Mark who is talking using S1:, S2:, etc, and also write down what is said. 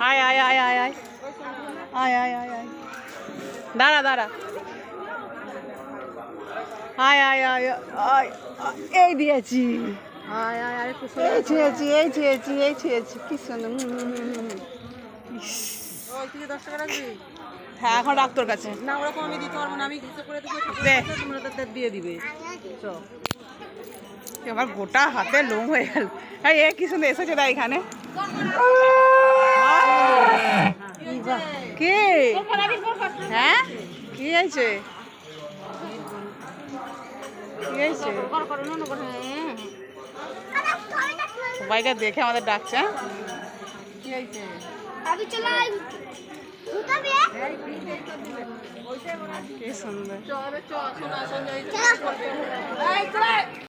S1: আয় আয় আয় আয় আয় আয় আয় আয় আয় দাঁড়া দাঁড়া আয় আয় আয় আয় এই দিয়েছি
S2: আয় আয় আরে
S1: এই ছেয়েছি এই ছেয়েছি এই ছেয়েছি কি সুন্দর
S2: ওই তুই 10 টাকা রাখবি?
S1: হ্যাঁ এখন রাখ তোর কাছে
S2: না ওরকম আমি দিতে পারবো না, আমি হিসাব করে তোকে
S1: দে।
S2: তোমরা তাদের দিয়ে দিবে। চ
S1: আমার গোটা হাতে লোম হয়ে গেল। এই এ কি সুন্দর এসেছে দা এখানে কি হ্যাঁ কি হয়েছে কি হয়েছে সবাইকে দেখে আমাদের ডাকছে হ্যাঁ?
S2: কি হইছে?
S1: কি সুন্দর
S2: চ রে চ, শোনা সঞ্জয়।